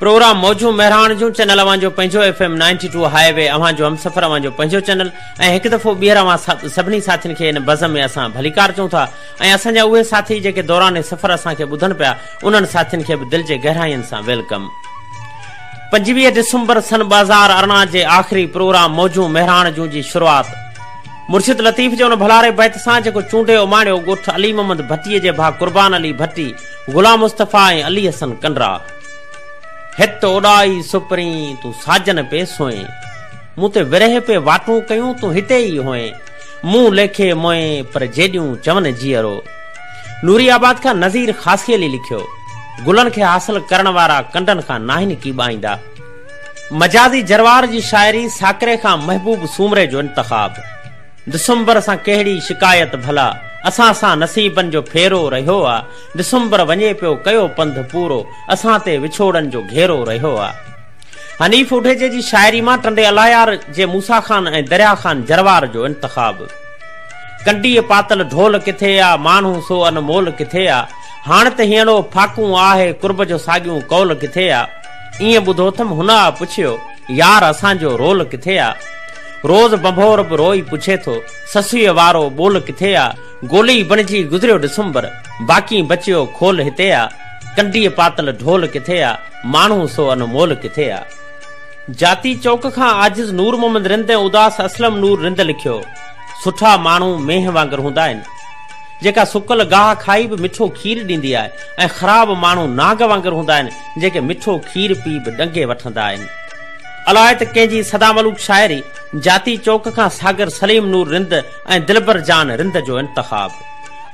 Programme मौजू मेहरान जो channel अवांजो पंहिंजो FM 92 हाईवे अवांजो हमसफर अवांजो पंहिंजो चैनल ऐं हिकु दफ़ो ॿीहर अवां सभिनी साथियुनि खे इन बज़ में असां भलीकार चऊं था ऐं असांजा उहे साथी जेके दौरान सफ़र असांखे ॿुधनि पिया उन्हनि साथियुनि खे बि दिलि जे गहराइयुनि सां वेलकम। 25 डिसंबर सन 2018 जे आख़िरी प्रोग्राम मौजू मेहरान जूं जी शुरूआत मुर्शिद लतीफ़ जे उन भलारे बैत सां जेको चूंडियो उमाणियो ॻोठ अली मोहम्मद भट्टीअ जे भाउ कुर्बान अली भट्टी गुलाम मुस्तफ़ा ऐं अली हसन कंडरा। हित उॾाई सुपरी तूं साजन पे सोए मूं ते विरह पे वाटूं कयूं तूं हिते ई होए मूं लेखे मोए पर जेॾियूं चवन जीअरो। नूरी आबाद खां नज़ीर ख़ासी अली लिखियो गुलनि खे हासिल करण वारा कंडनि खां नाहिन कीबाईंदा। मजाज़ी जरवार जी शाइरी साकरे खां महबूब सूमरे जो इंतखाब। दिसंबर सां कहिड़ी शिकायत भला असां सां नसीबनि जो फेरो रहियो आहे। दिसंबर वञे पियो कयो पंध पूरो असां ते विछोड़नि जो घेरो रहियो आहे। हनीफ उठेजे जी शाइरी मां टंडे अलायार जे मूसा खान ऐं दरिया खान जरवार जो इंतखाब। कंडीअ पातल ढोल किथे आ माण्हू सो अनमोल किथे आ हाण त हीअड़ो फाकूं आहे कुर्ब जो साॻियूं कौल किथे आ। ईअं ॿुधो अथमि हुन पुछियो यार असांजो रोल किथे आ। रोज़ बंभोर बि रोई पुछे थो ससुअ वारो बोल किथे आ। गोली बणिजी गुज़रियो डिसंबर बाक़ी बचियो खोल हिते आ। कंडीअ पातल ढोल किथे आ माण्हू सो अनमोल किथे आ। जाती चौक खां आजिज़ नूर मोहम्मद रिंद ऐं उदास असलम नूर रिंद लिखियो सुठा माण्हू मेह वांगर हूंदा आहिनि जेका सुकल गाह खाई बि मिठो खीर ॾींदी आहे ऐं ख़राब माण्हू नाग वांगर हूंदा आहिनि जेके मिठो खीर पी बि डंगे वठंदा आहिनि। अलाए त कंहिंजी सदा मलूक शाइरी जाती चौक खां सागर सलीम नूर रिंद ऐं दिलबर जान रिंद जो इंतखाब।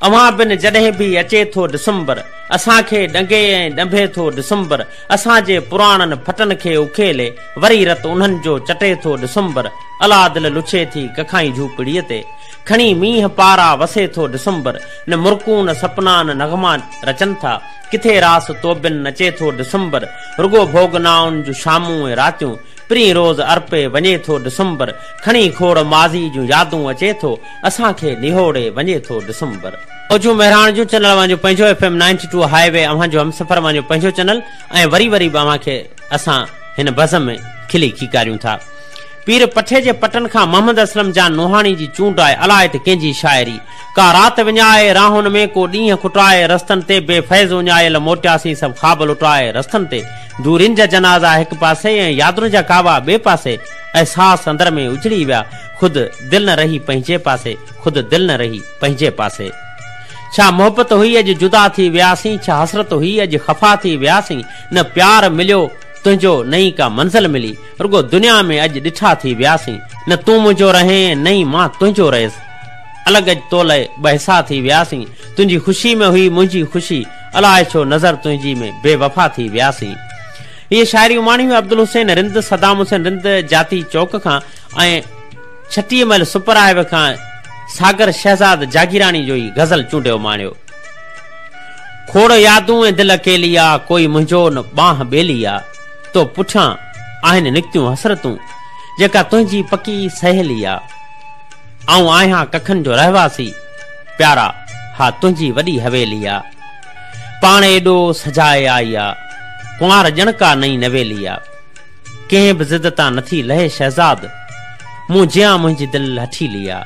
अवां बिन जॾहिं बि अचे थो डिसंबर असांखे डंगे ऐं ॾंभे थो डिसंबर असांजे पुराणनि फटनि खे उखेले वरी रत उन्हनि जो चटे थो डिसंबर। अला दिल लुछे थी कखाई झूपड़ीअ ते खणी मींहं पारा वसे थो डिसंबर न मुर्कूं न सपना न नगमा रचनि था किथे रास तोबिन नचे थो डिसंबर रुगो भोगनाउनि जूं शामूं ऐं रातियूं प्री रोज़ अर्पे वञे थो डिसंबर खणी खोड़ माज़ी जूं यादूं अचे थो असांखे निहोड़े वञे थो डिसंबर। मौजू मेहरान जो चैनल अवांजो पंहिंजो FM 92 हाईवे अवांजो हमसफर अवांजो पंहिंजो चैनल ऐं वरी वरी बि अवांखे असां हिन बज़ में खिली खीकारियूं था। पीर पठे जे पटन खां मोहम्मद असलम जान नोहानी जी चूंड आहे अलाए त कंहिंजी शाइरी का रात विञाए राहुनि में को ॾींहं खुटाए रस्तनि ते बेफैज़ उञायल मोटियासीं सभु ख़्वाब लुटाए रस्तनि ते दूरिन जा जनाज़ा हिकु पासे ऐं यादुनि जा कावा ॿिए पासे अहसास अंदर में उजड़ी विया ख़ुदि दिलि न रही पंहिंजे पासे ख़ुदि दिलि न रही पंहिंजे पासे। छा मोहबत हुई अॼु जुदा थी वियासीं छा हसरत हुई अॼु ख़फ़ा थी वियासीं न प्यार मिलियो तुंहिंजो नई का मंज़िल मिली रुगो दुनिया में अॼु ॾिठा थी वियासीं न तूं मुंहिंजो रहे नई मां तुंहिंजो रहियसि अलॻि अॼु तोले बहसा थी वियासीं तुंहिंजी ख़ुशी में हुई मुंहिंजी ख़ुशी अलाए छो नज़र तुंहिंजी में बेवफ़ा थी वियासीं। इहे शाइरी उमाणी हुई अब्दुल हुसैन रिंद सदाम हुसैन रिंद जाती चौक खां ऐं 36 मैल सुपराहिब खां सागर शहज़ाद जागीरानी जो ई गज़ल चूंडियो माणियो। खोड़ यादूं ऐं दिलि अकेली आ कोई मुंहिंजो न बांह ॿेली आ तो पुठियां आहिनि निकितियूं हसरतूं जेका तुंहिंजी पकी सहेली आ। आऊं आहियां कखनि जो रहवासी प्यारा हा तुंहिंजी वॾी हवेली आ। पाण एॾो सजाए आई आ कुंवार ॼणका नई नवेली आ कंहिं बि ज़िद तां नथी लहे शहज़ाद मूं जियां मुंहिंजी दिलि हठीली आ।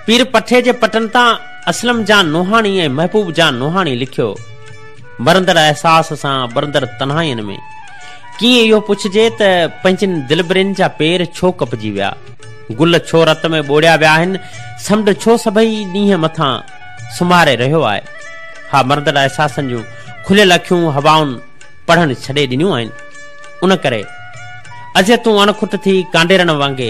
पीर पठे जे पटन तां असलम जान नोहानी ऐं महबूब जान नोहानी लिखियो मरंदड़ अहसास सां बरंदड़ तन्हाईअनि में कीअं इहो पुछजे त पंहिंजनि दिलबरनि जा पेर छो कपजी विया गुल छो रत में ॿोड़िया विया आहिनि समुंड छो सभई ॾींहं मथां सुम्हारे रहियो आहे। हा मरंदड़ अहसासनि जूं खुलियल अखियूं हवाउनि पढ़ण छॾे ॾिनियूं आहिनि उन करे अॼु तूं अणखुट थी कांडेरनि वांगे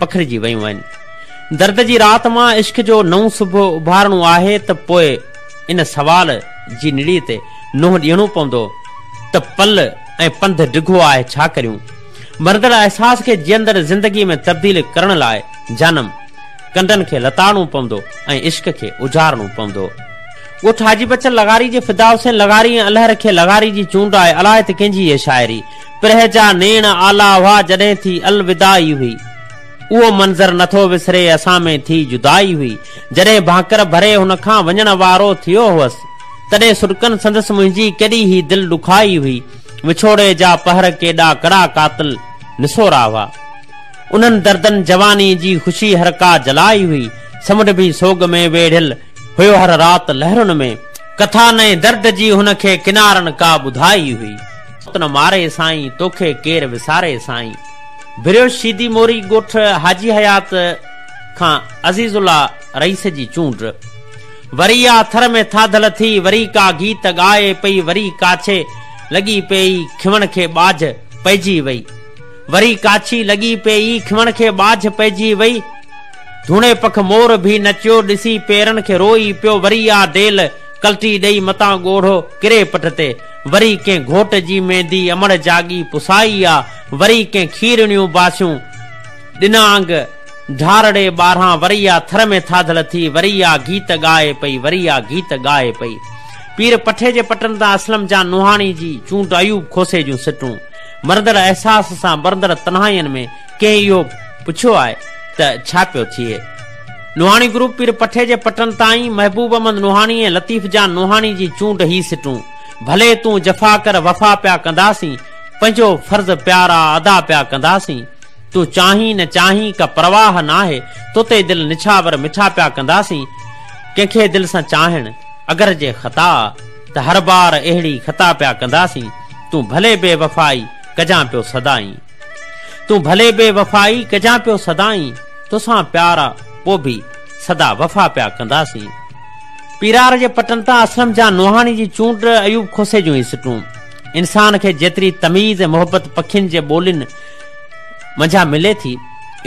पखिड़िजी वयूं आहिनि। दर्द जी राति मां इश्क जो नओं सुबुह उभारणो आहे त पोइ इन सवाल जी निड़ी ते नोह ॾियणो पवंदो त पल ऐं पंध डिघो आहे छा करियूं। मरदड़ अहसास खे जीअंदड़ ज़िंदगी में तब्दील करण लाइ जनम कंडनि खे लताड़णो पवंदो ऐं इश्क खे उजारणो पवंदो। ॻोठ हाजी बचन लगारी जे फिदा हुसैन लगारी ऐं अल्हर खे लगारी जी चूंड आहे अलाए त कंहिंजी इहा शाइरी प्रह जा नेण आला हुआ जॾहिं थी अलविदाई हुई उहो मंज़र नथो विसरे असां में थी जुदाई हुई जॾहिं भाकर भरे हुन खां वञण वारो थियो हुअसि तॾहिं सुरकन संदसि मुंहिंजी केॾी ही दिलि ॾुखाई हुई विछोड़े जा पहर केॾा कड़ा कातिल निसोरा हुआ। उन्हनि दर्दन जवानी जी ख़ुशी हर का जलाई हुई। समुंड भी सोग में वेढ़ियल हुयो हर रात लहरुनि में। कथा नए दर्द जी हुनखे किनारनि का ॿुधाई हुई। न मारे साईं तोखे केर विसारे साईं। भिरियो शीदी मोरी ॻोठ हाजी हयात खां अज़ीज़ुल्ला रईस जी चूंड। वरी आ थर में थाधल थी वरी का गीत ॻाए पई। वरी काछे लॻी पई खिवण खे बाझ पइजी वई। वरी काछी लॻी पई खिवण खे बाझ पइजी वई। धूणे पख मोर भी नचियो ॾिसी पेरनि खे रोई पियो। वरी आ डेल कल्टी ॾेई मतां ॻोढ़ो किरे पट ते। वरी कंहिं घोट जी मेंदी अमड़ जागी पुसाई आ। वरी कंहिं खीरणियूं बासियूं ॾिना अंग ढारड़े ॿारहां। वरी आ थर में थाधल थी वरी आ गीत ॻाए पई। वरी आ गीत ॻाए पई। पीर पठे जे पटनि तां असलम जा नुहाणी जी चूंड अयूब खोसे जूं सिटूं। मरदड़ अहसास सां बरदड़ तन्हाईअनि में कंहिं इहो पुछियो आहे त छा पियो थिए। नुहाणी ग्रुप पीर पठे जे पटनि ताईं महबूब अहमद नुहाणी ऐं लतीफ़ जा नुहाणी जी चूंड ही सिटूं। भले तूं जफ़ा कर वफ़ा पिया कंदासीं। पंहिंजो फर्ज़ प्यारा अदा पिया कंदासीं। तूं चाहीं न चाहीं का परवाह नाहे। तोते दिल निछावर मिठा पिया कंदासीं। कंहिंखे दिल सां चाहिण अगर जे ख़ता त हर बार अहिड़ी ख़ता पिया कंदासीं। तूं भले बेवफ़ाई कजां पियो सदाई। तूं भले बेवफ़ाई कजां पियो सदाई। तोसां प्यारा पोइ बि सदा वफ़ा पिया कंदासीं। पीरार जे पटनि तां असलम जा नुहाणी जी चूंड अयूब खोसे जूं ई सिटूं। इंसान खे जेतिरी तमीज़ ऐं मोहबत पखियुनि जे ॿोलियुनि मंझां मिले थी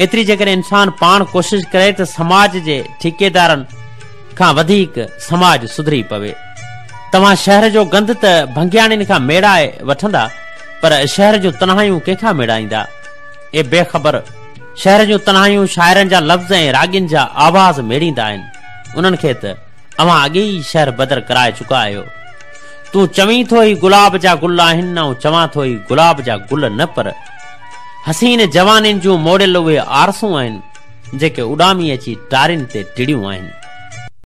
एतिरी जेकॾहिं इंसान पाण कोशिश करे त समाज जे ठेकेदारनि खां वधीक समाज सुधरी पवे। तव्हां शहर जो गंद त भंगियाणियुनि खां मेड़ाए वठंदा पर शहर जूं तन्हायूं कंहिंखां मेड़ाईंदा। ए बेख़बर शहर जूं तन्हायूं शाइरनि जा लफ़्ज़ ऐं रागिन जा आवाज़ मेड़ींदा आहिनि। उन्हनि खे त अवां अॻे ई शहर बदर कराए चुका आहियो। तूं चवीं थो ही गुलाब जा गुल आहिनि ऐं चवां थो ही गुलाब जा गुल न पर हसीन जवानियुनि जूं मोड़ियल उहे आरसूं आहिनि जेके उॾामी अची टारियुनि ते टिड़ियूं आहिनि।